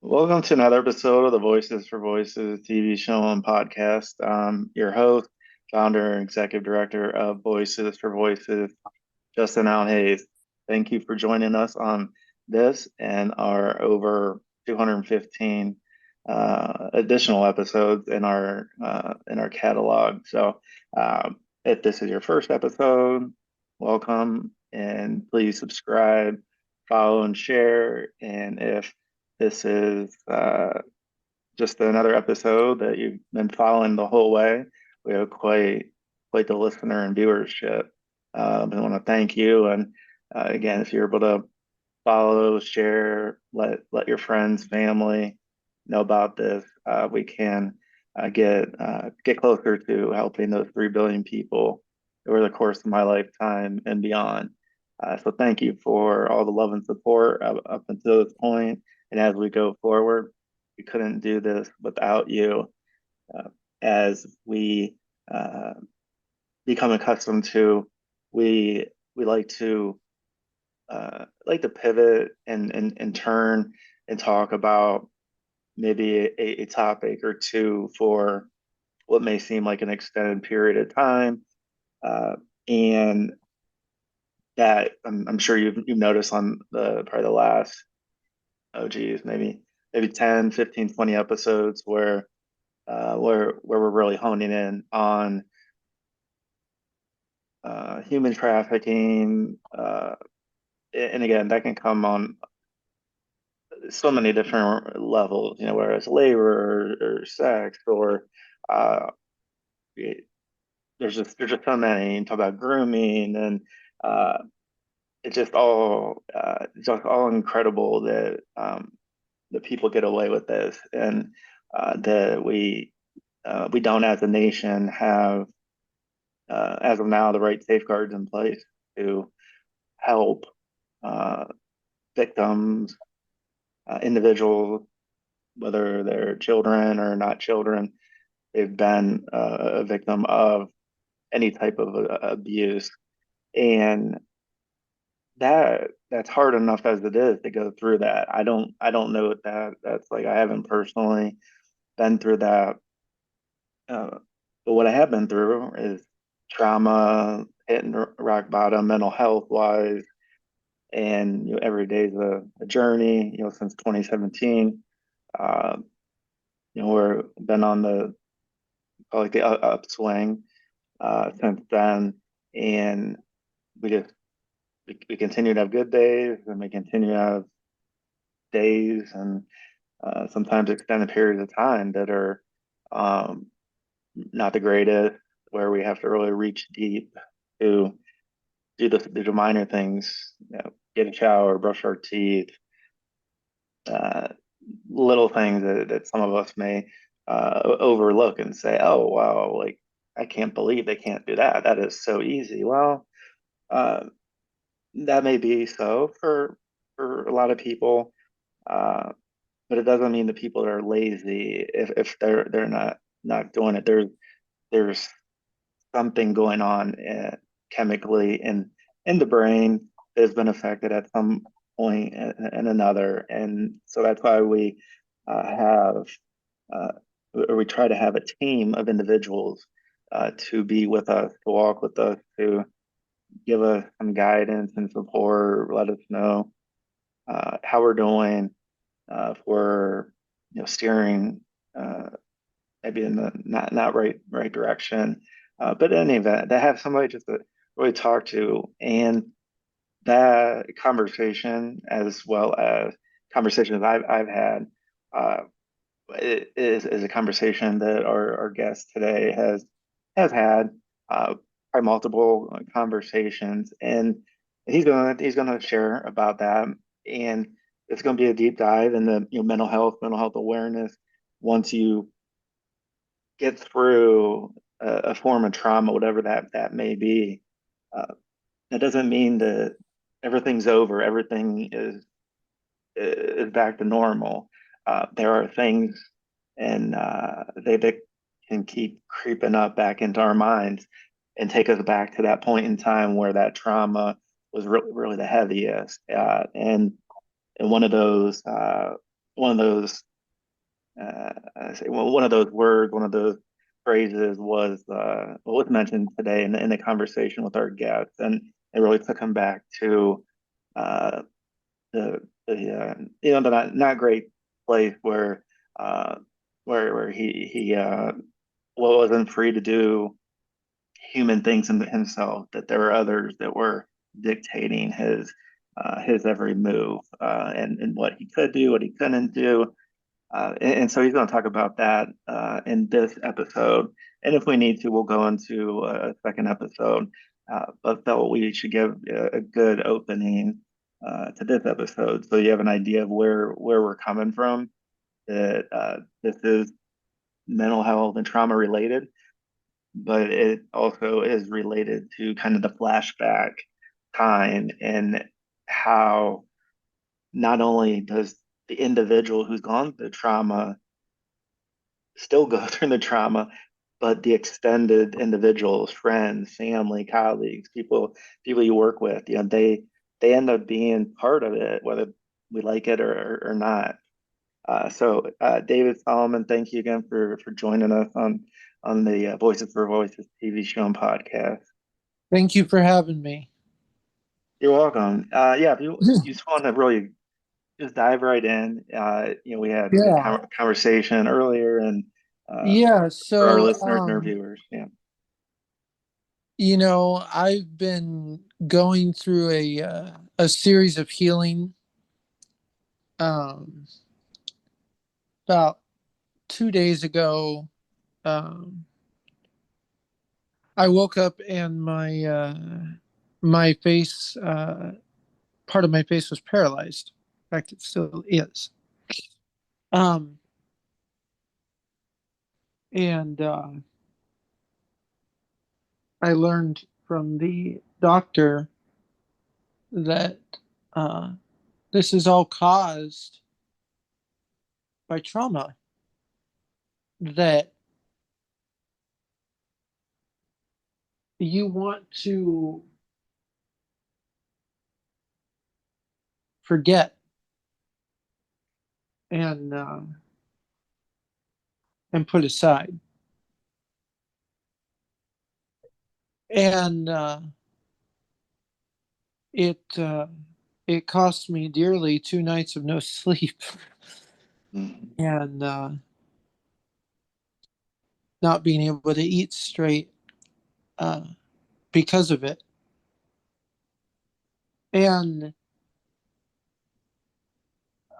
Welcome to another episode of the Voices for Voices TV show and podcast. Your host, founder, and executive director of Voices for Voices, Justin Allen Hayes. Thank you for joining us on this and our over 215 additional episodes in our catalog. So, if this is your first episode, welcome and please subscribe, follow, and share. And if this is just another episode that you've been following the whole way, we have quite the listener and viewership. I want to thank you. And again, if you're able to follow, share, let your friends, family know about this, we can get closer to helping those 3 billion people over the course of my lifetime and beyond. So thank you for all the love and support up until this point. And as we go forward, we couldn't do this without you. Uh, as we become accustomed to, we like to pivot and turn and talk about maybe a topic or two for what may seem like an extended period of time. And that I'm sure you've noticed on the probably the last, oh geez, maybe 10, 15, 20 episodes where we're really honing in on human trafficking. And again, that can come on so many different levels, whether it's labor or sex or uh, there's just so many. You talk about grooming and uh, it's just all incredible that that people get away with this and that we don't as a nation have as of now the right safeguards in place to help uh, victims, individuals, whether they're children or not children, they've been a victim of any type of abuse. And that's hard enough as it is to go through that. I don't know what that's like. I haven't personally been through that. But what I have been through is trauma, hitting rock bottom, mental health wise, and every day is a journey. Since 2017, uh, we're been on the like the upswing since then, and we just we continue to have good days, and we continue to have days, and sometimes extended periods of time that are um, not the greatest, where we have to really reach deep to do the minor things, get a shower, brush our teeth, uh, little things that some of us may overlook and say, "Oh, wow, like I can't believe they can't do that. That is so easy." Well, uh, that may be so for a lot of people, uh, but it doesn't mean the people that are lazy if they're not doing it. There's something going on chemically in the brain that has been affected at some point and another, and so that's why we have uh, or we try to have a team of individuals to be with us, to walk with us, to give us some guidance and support, let us know how we're doing, if we're steering maybe in the not right direction. But in any event, to have somebody just to really talk to, and that conversation as well as conversations I've had uh, is a conversation that our guest today has had by multiple conversations, and he's gonna share about that, and it's gonna be a deep dive into mental health awareness. Once you get through a form of trauma, whatever that may be, uh, that doesn't mean that everything's over, everything is back to normal. There are things, and they can keep creeping up back into our minds and take us back to that point in time where that trauma was really the heaviest. And one of those one of those I say well, one of those words, one of those phrases was what was mentioned today in the conversation with our guests, and it really took him back to uh, the not great place uh, where he wasn't free to do human things in himself, that there were others that were dictating his every move, and what he could do, what he couldn't do. And so he's going to talk about that in this episode. And if we need to, we'll go into a second episode. But felt we should give a good opening to this episode, so you have an idea of where we're coming from. That this is mental health and trauma related, but it also is related to kind of the flashback time, and how not only does the individual who's gone through trauma still go through the trauma, but the extended individuals, friends, family, colleagues, people you work with, they end up being part of it, whether we like it or not. David Solomon, thank you again for joining us on the Voices for Voices TV show and podcast. Thank you for having me. You're welcome. Yeah, if you just want to really just dive right in, we had a good Yeah. conversation earlier, and uh, Yeah. for our So, listeners and our viewers, yeah. I've been going through a series of healing. Um, about 2 days ago, um, I woke up and my face, part of my face was paralyzed. In fact, it still is. Um, and I learned from the doctor that uh, this is all caused by trauma. That you want to forget and put aside. And it it cost me dearly 2 nights of no sleep Mhm. and not being able to eat straight uh, because of it. And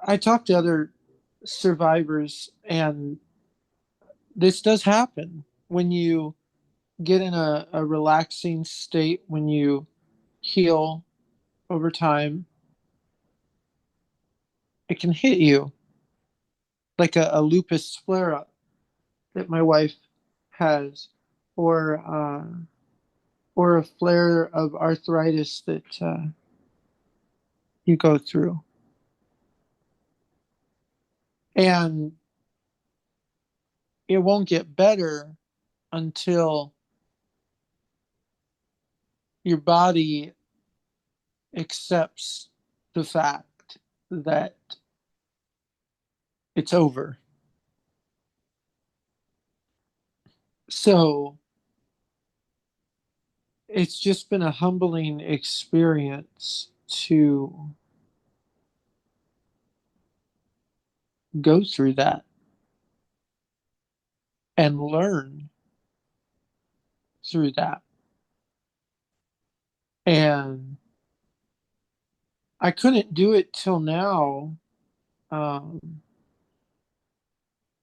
I talked to other survivors, and this does happen when you get in a relaxing state, when you heal over time. It can hit you like a lupus flare up that my wife has, or or a flare of arthritis that you go through, and it won't get better until your body accepts the fact that it's over. So it's just been a humbling experience to go through that and learn through that. And I couldn't do it till now, um,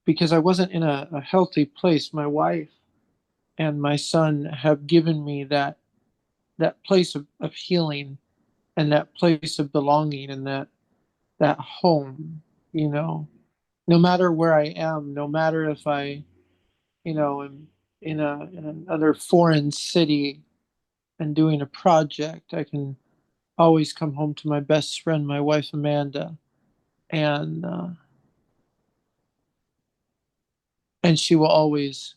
because I wasn't in a healthy place. My wife and my son have given me that place of healing and that place of belonging and that home, you know. No matter where I am, no matter if I, am in another foreign city and doing a project, I can always come home to my best friend, my wife Amanda, and and she will always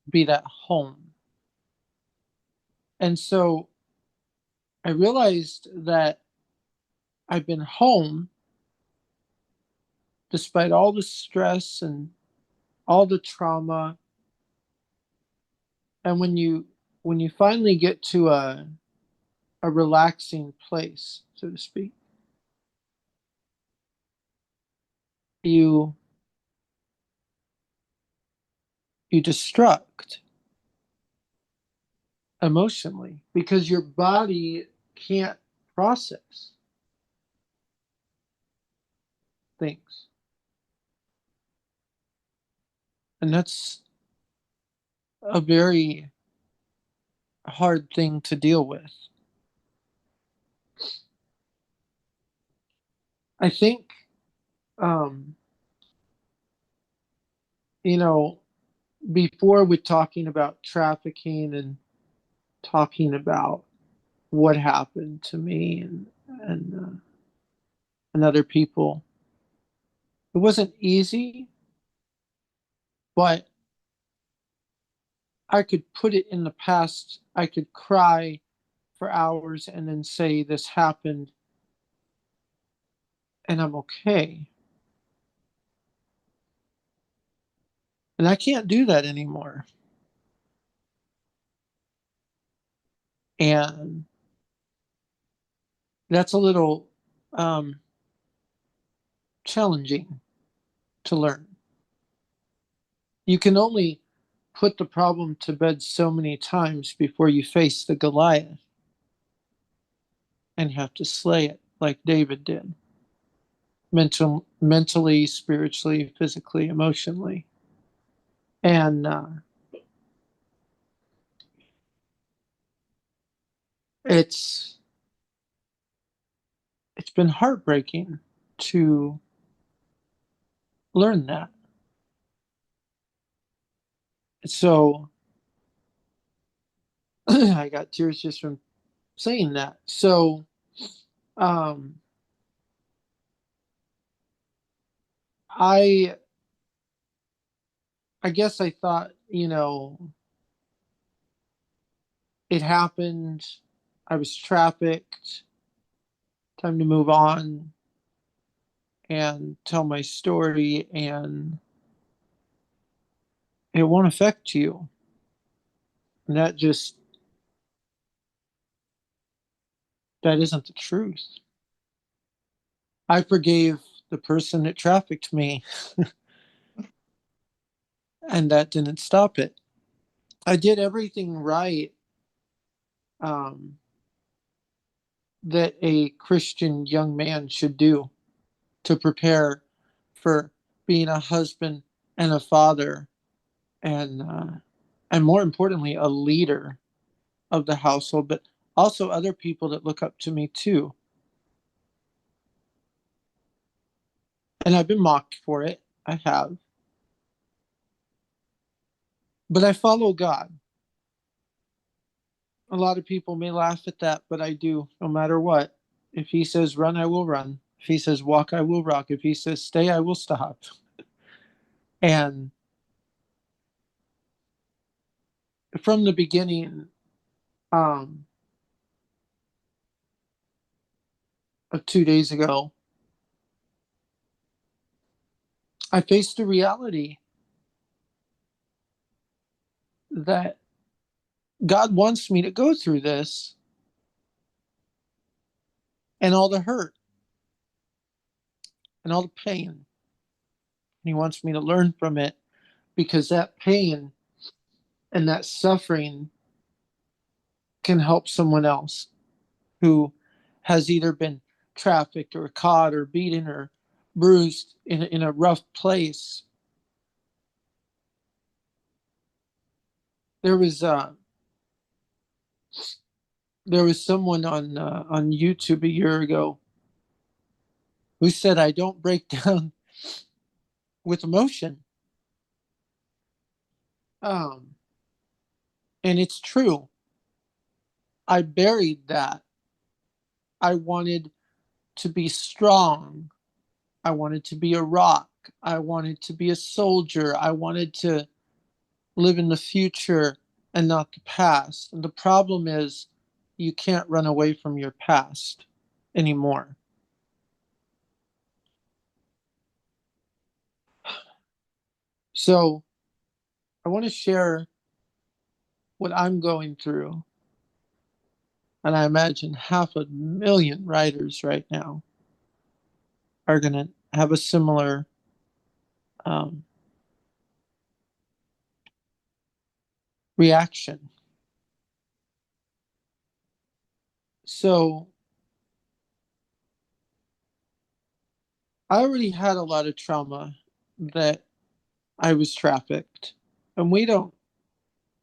be that home. And so I realized that I've been home despite all the stress and all the trauma. And when you finally get to a relaxing place, so to speak, you you destruct emotionally because your body can't process things. And that's a very hard thing to deal with. I think, um, you know, before we're talking about trafficking and talking about what happened to me and other people, it wasn't easy, but I could put it in the past. I could cry for hours and then say this happened and I'm okay. And I can't do that anymore. And that's a little um, challenging to learn. You can only put the problem to bed so many times before you face the Goliath and have to slay it like David did. Mentally, spiritually, physically, emotionally. And it's it's been heartbreaking to learn that. So I got tears just from saying that. So um, I I guess I thought, it happened. I was trafficked. Time to move on and tell my story, and it won't affect you. And that isn't the truth. I forgave the person that trafficked me, and that didn't stop it. I did everything right, um, that a Christian young man should do to prepare for being a husband and a father, and more importantly, a leader of the household, but also other people that look up to me too. And I've been mocked for it. I have. But I follow God. A lot of people may laugh at that, but I do no matter what. If he says run, I will run. If he says walk, I will walk. If he says stay, I will stop. And from the beginning um, of 2 days ago, I faced the reality that God wants me to go through this and all the hurt and all the pain. And he wants me to learn from it because that pain and that suffering can help someone else who has either been trafficked or caught or beaten or bruised in a rough place. There was there was someone on YouTube a year ago who said I don't break down with emotion, um, and it's true. I buried that. I wanted to be strong. I wanted to be a rock. I wanted to be a soldier. I wanted to live in the future and not the past. And the problem is you can't run away from your past anymore. So I want to share what I'm going through. And I imagine 500,000 writers right now are going to have a similar um, reaction. So I already had a lot of trauma that I was trafficked. And we don't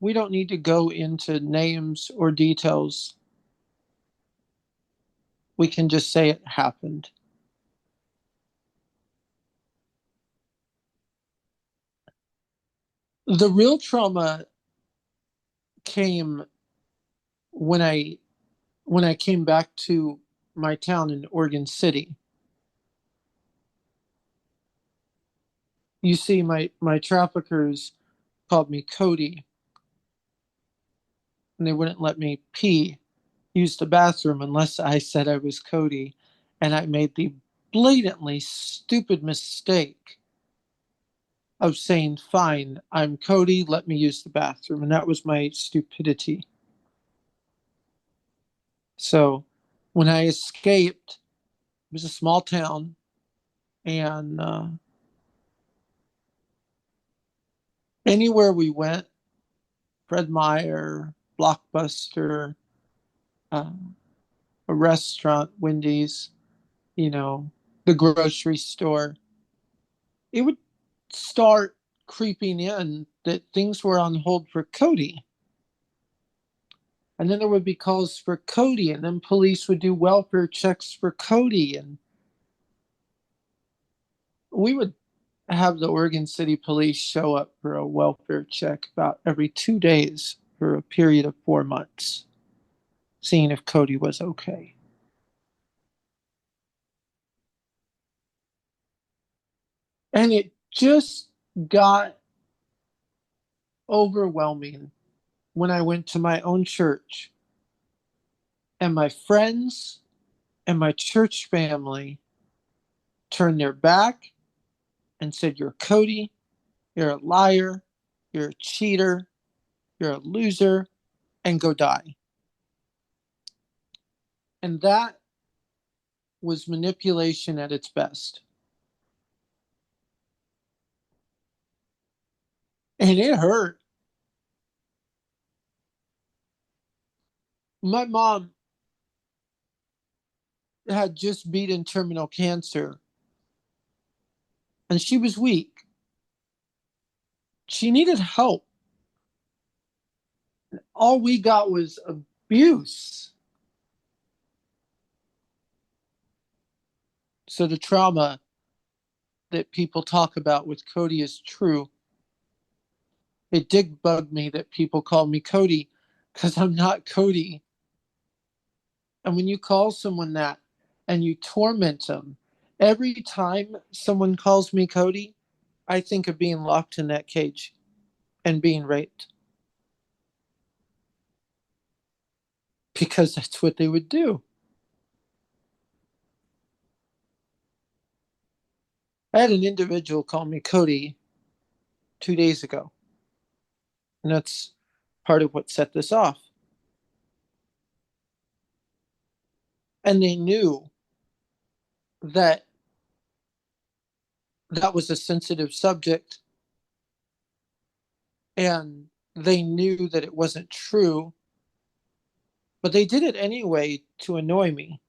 need to go into names or details. We can just say it happened. The real trauma came when I came back to my town in Oregon City. You see, my traffickers called me Cody, and they wouldn't let me use the bathroom unless I said I was Cody, and I made the blatantly stupid mistake of saying, "Fine, I'm Cody. Let me use the bathroom," and that was my stupidity. So, when I escaped, it was a small town, and anywhere we went, Fred Meyer, Blockbuster, uh, a restaurant, Wendy's, you know, the grocery store, it would start creeping in that things were on hold for Cody. And then there would be calls for Cody, and then police would do welfare checks for Cody. And we would have the Oregon City Police show up for a welfare check about every 2 days for a period of 4 months, seeing if Cody was okay. And it just got overwhelming when I went to my own church and my friends and my church family turned their back and said, "You're Cody, you're a liar, you're a cheater, you're a loser, and go die." And that was manipulation at its best. And it hurt. My mom had just beaten terminal cancer and she was weak. She needed help. All we got was abuse. So the trauma that people talk about with Cody is true. It did bug me that people call me Cody because I'm not Cody. And when you call someone that and you torment them, every time someone calls me Cody, I think of being locked in that cage and being raped because that's what they would do. I had an individual call me Cody 2 days ago, and that's part of what set this off. And they knew that that was a sensitive subject, and they knew that it wasn't true, but they did it anyway to annoy me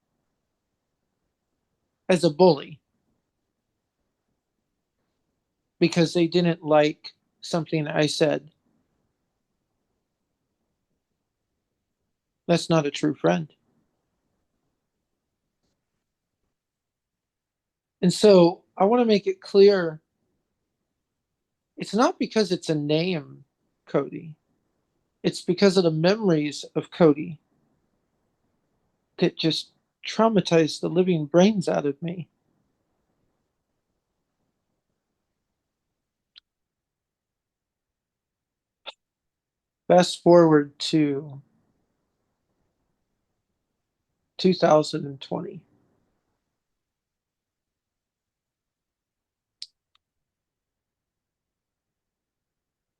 as a bully because they didn't like something I said. That's not a true friend. And so I want to make it clear it's not because it's a name, Cody. It's because of the memories of Cody that just traumatized the living brains out of me. Fast forward to 2020.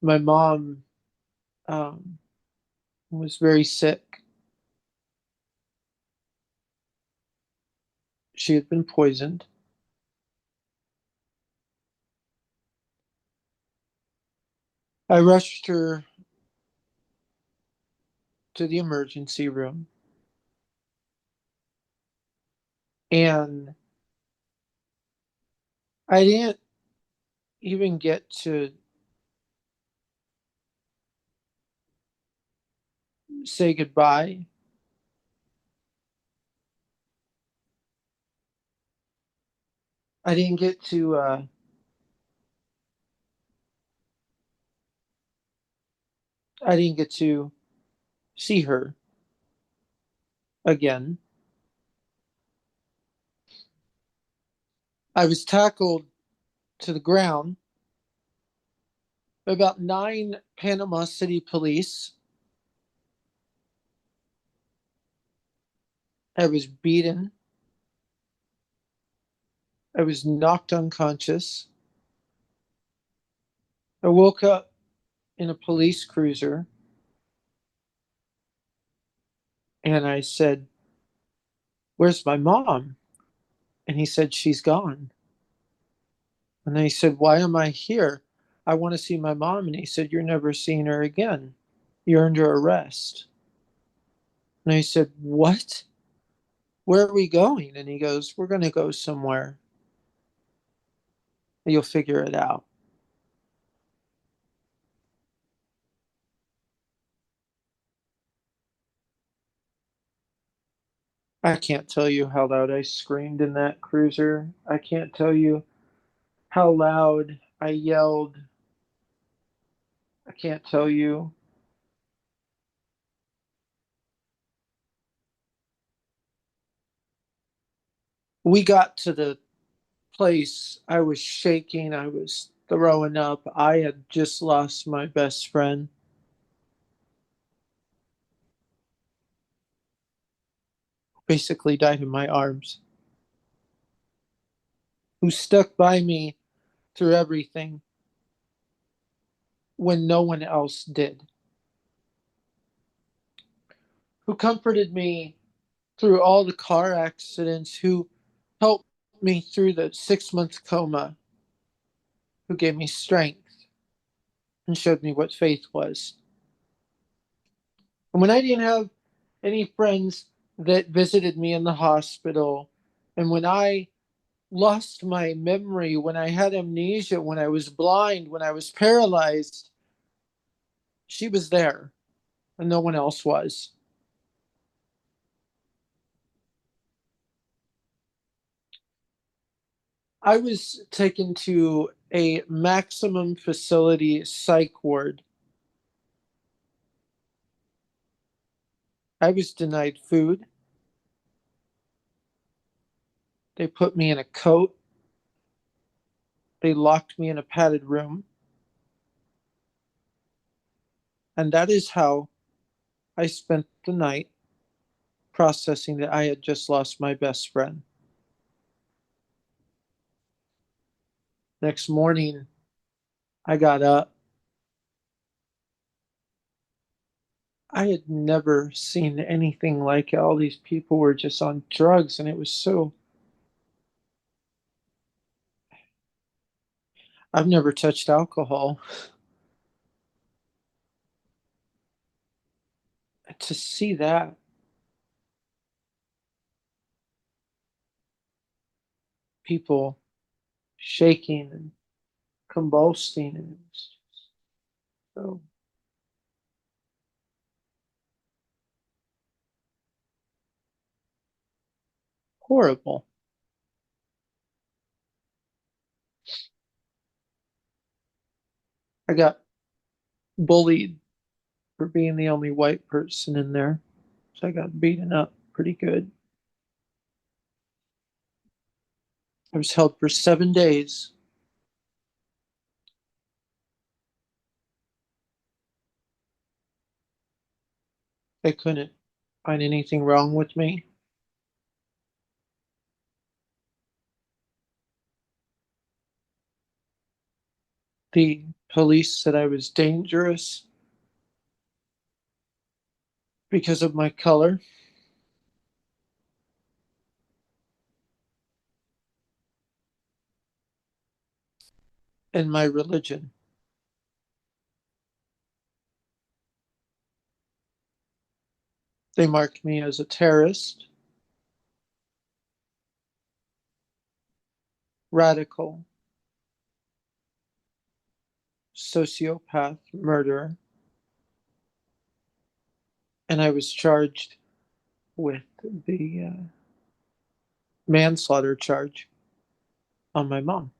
My mom um, was very sick. She had been poisoned. I rushed her to the emergency room, and I didn't even get to say goodbye. I didn't get to I didn't get to see her again. I was tackled to the ground by about 9 Panama City police. I was beaten. I was knocked unconscious. I woke up in a police cruiser and I said, "Where's my mom?" And he said, "She's gone." And I said, "Why am I here? I want to see my mom." And he said, "You're never seeing her again. You're under arrest." And I said, "What? Where are we going?" And he goes, "We're going to go somewhere. You'll figure it out." I can't tell you how loud I screamed in that cruiser. I can't tell you how loud I yelled. I can't tell you. We got to the place. I was shaking. I was throwing up. I had just lost my best friend, basically died in my arms, who stuck by me through everything when no one else did, who comforted me through all the car accidents, who helped me through the 6 month coma, who gave me strength and showed me what faith was. And when I didn't have any friends that visited me in the hospital, and when I lost my memory, when I had amnesia, when I was blind, when I was paralyzed, she was there and no one else was. I was taken to a maximum facility psych ward. I was denied food. They put me in a coat. They locked me in a padded room. And that is how I spent the night, processing that I had just lost my best friend. Next morning, I got up. I had never seen anything like it. All these people were just on drugs, and it was so. I've never touched alcohol. To see that, people shaking and convulsing, and it was so horrible. I got bullied for being the only white person in there. So I got beaten up pretty good. I was held for 7 days. They couldn't find anything wrong with me. The Police said I was dangerous because of my color and my religion. They marked me as a terrorist, radical, sociopath, murderer, and I was charged with the manslaughter charge on my mom.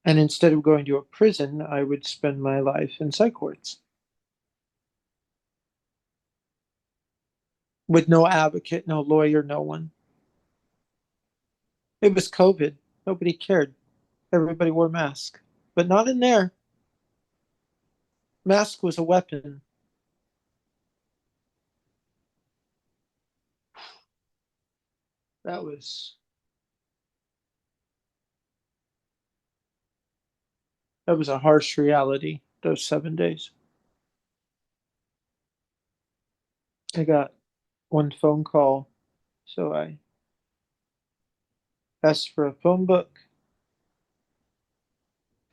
And instead of going to a prison, I would spend my life in psych wards with no advocate, no lawyer, no one. It was COVID. Nobody cared. Everybody wore masks, but not in there. Mask was a weapon. That was that was a harsh reality. Those 7 days. I got one phone call, so I asked for a phone book.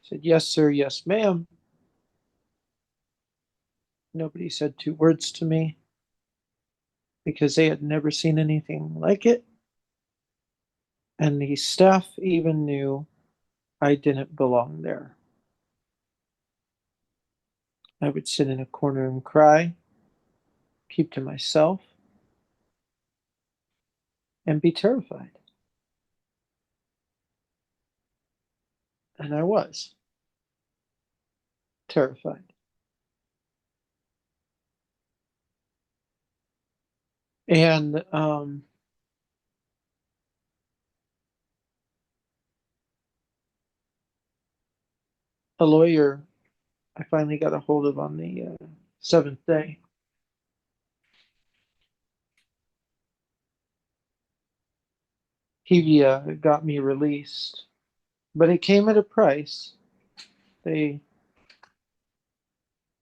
Said yes, sir. Yes, ma'am. Nobody said two words to me because they had never seen anything like it. And the staff even knew I didn't belong there. I would sit in a corner and cry, keep to myself, and be terrified. And I was terrified. And a lawyer I finally got a hold of on the seventh day. He got me released, but it came at a price. They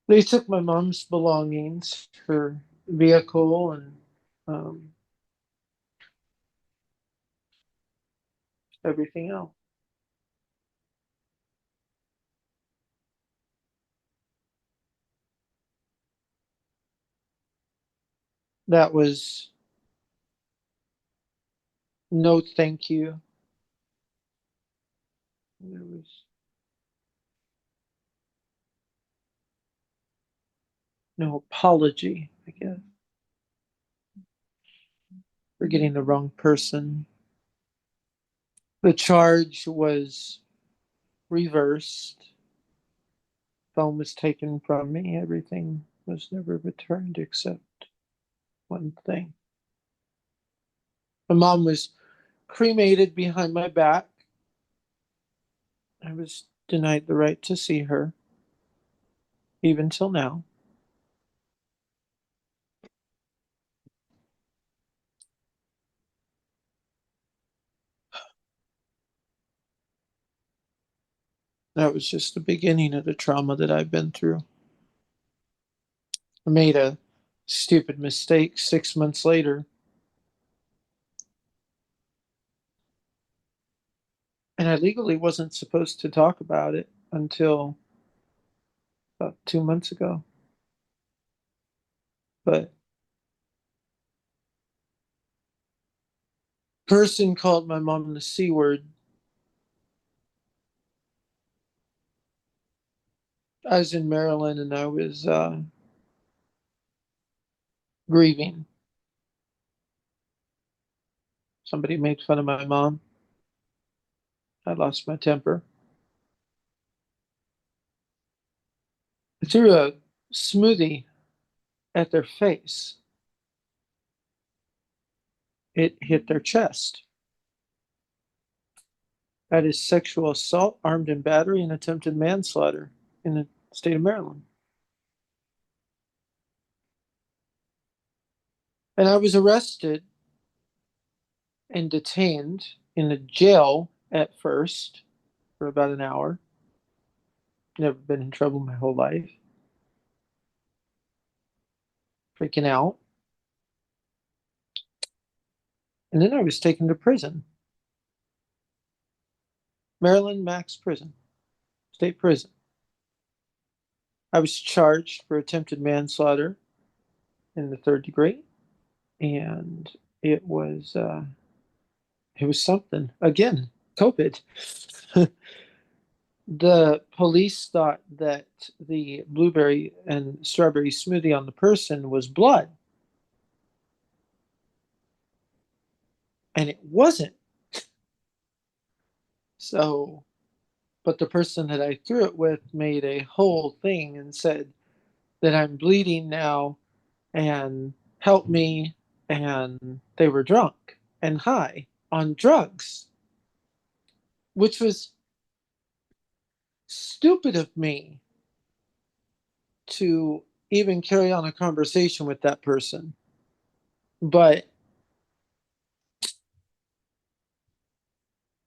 they took my mom's belongings, her vehicle, and um, everything else. That was no thank you. There was no apology, I guess, for getting the wrong person. The charge was reversed. Phone was taken from me. Everything was never returned except one thing. My mom was cremated behind my back. I was denied the right to see her, even till now. That was just the beginning of the trauma that I've been through. I made a stupid mistake 6 months later, and I legally wasn't supposed to talk about it until about 2 months ago. But person called my mom the C word. I was in Maryland and I was grieving. Somebody made fun of my mom. I lost my temper. I threw a smoothie at their face. It hit their chest. That is sexual assault, armed and battery, and attempted manslaughter in the state of Maryland. And I was arrested and detained in a jail at first for about an hour. Never been in trouble my whole life. Freaking out. And then I was taken to prison. Maryland Max Prison, state prison. I was charged for attempted manslaughter in the third degree, and it was uh, it was something. Again, COVID. The police thought that the blueberry and strawberry smoothie on the person was blood, and it wasn't. So, but the person that I threw it with made a whole thing and said that I'm bleeding now and help me. And they were drunk and high on drugs, which was stupid of me to even carry on a conversation with that person. But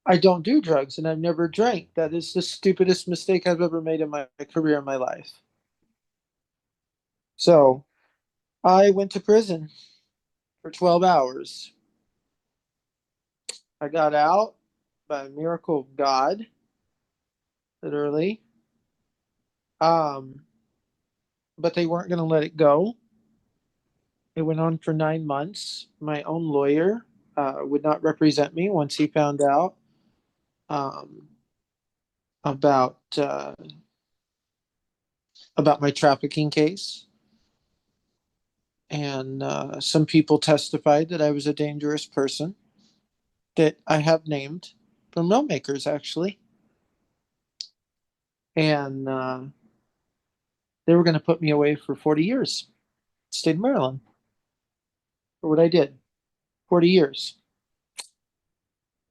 I don't do drugs and I've never drank. That is the stupidest mistake I've ever made in my career in my life. So I went to prison for 12 hours. I got out by a miracle of God, literally. Um, but they weren't going to let it go. It went on for 9 months. My own lawyer would not represent me once he found out um, about about my trafficking case. And some people testified that I was a dangerous person that I have named from filmmakers, actually. And they were going to put me away for 40 years. Stayed in Maryland for what I did. 40 years.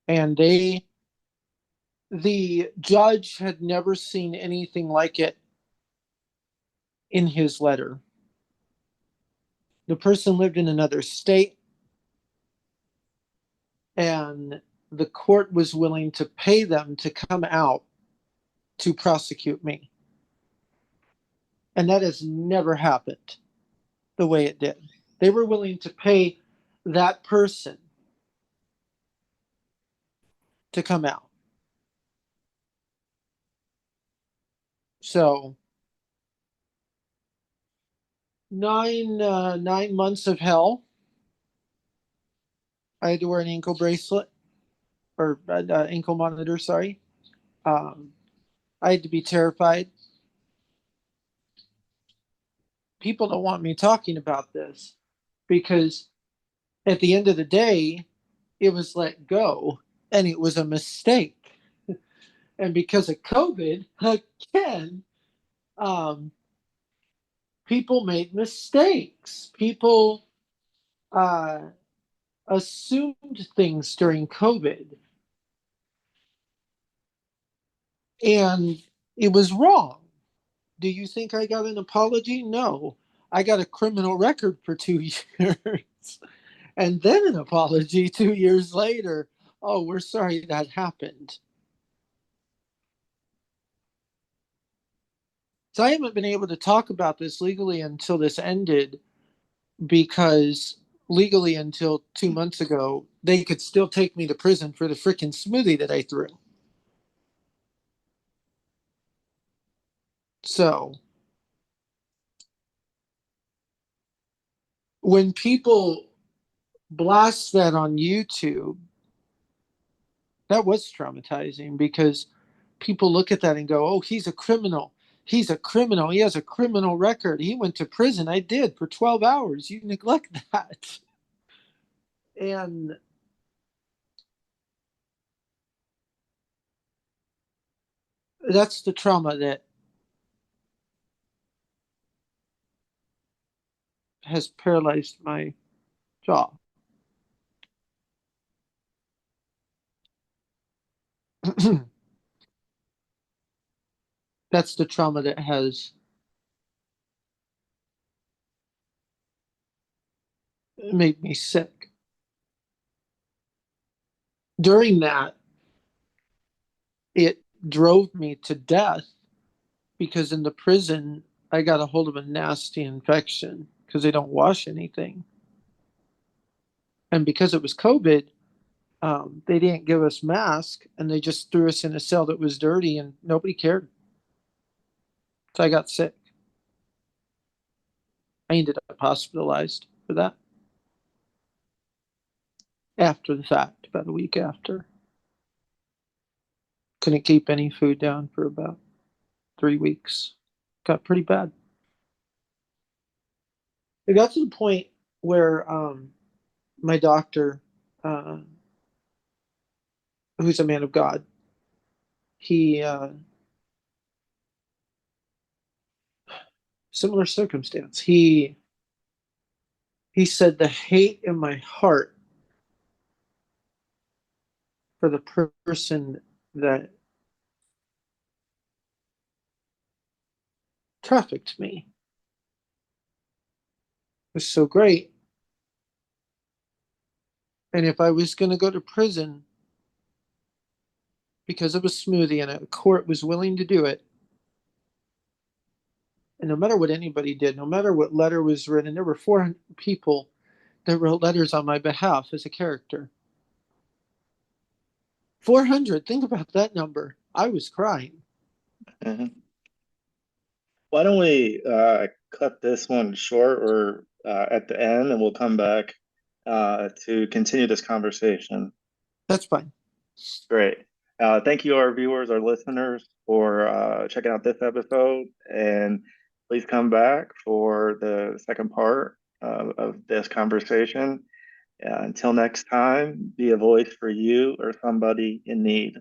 And the judge had never seen anything like it in his letter. The person lived in another state, and the court was willing to pay them to come out to prosecute me. And that has never happened the way it did. They were willing to pay that person to come out. So 9 months of hell. I had to wear an ankle bracelet or ankle monitor. Sorry. Um, I had to be terrified. People don't want me talking about this because at the end of the day, it was let go and it was a mistake. And because of COVID, again, um, people made mistakes. People uh, assumed things during COVID, and it was wrong. Do you think I got an apology? No. I got a criminal record for 2 years and then an apology 2 years later. Oh, we're sorry that happened. So I haven't been able to talk about this legally until this ended because legally until 2 months ago, they could still take me to prison for the freaking smoothie that I threw. So when people blast that on YouTube, that was traumatizing because people look at that and go, oh, he's a criminal. He's a criminal. He has a criminal record. He went to prison. I did for 12 hours. You neglect that. And that's the trauma that has paralyzed my jaw. That's the trauma that has made me sick. During that, it drove me to death because in the prison I got a hold of a nasty infection because they don't wash anything. And because it was COVID, they didn't give us masks and they just threw us in a cell that was dirty and nobody cared. So I got sick. I ended up hospitalized for that after the fact, about a week after. Couldn't keep any food down for about 3 weeks. Got pretty bad. It got to the point where my doctor, uh, who's a man of God, he similar circumstance. He said the hate in my heart for the person that trafficked me was so great. And if I was going to go to prison because of a smoothie and a court was willing to do it, and no matter what anybody did, no matter what letter was written, there were 400 people that wrote letters on my behalf as a character. 400, think about that number. I was crying. Mhm. Why don't we cut this one short or at the end, and we'll come back to continue this conversation. That's fine. Great. Thank you, our viewers, our listeners, for checking out this episode. And please come back for the second part of this conversation. Until next time, be a voice for you or somebody in need.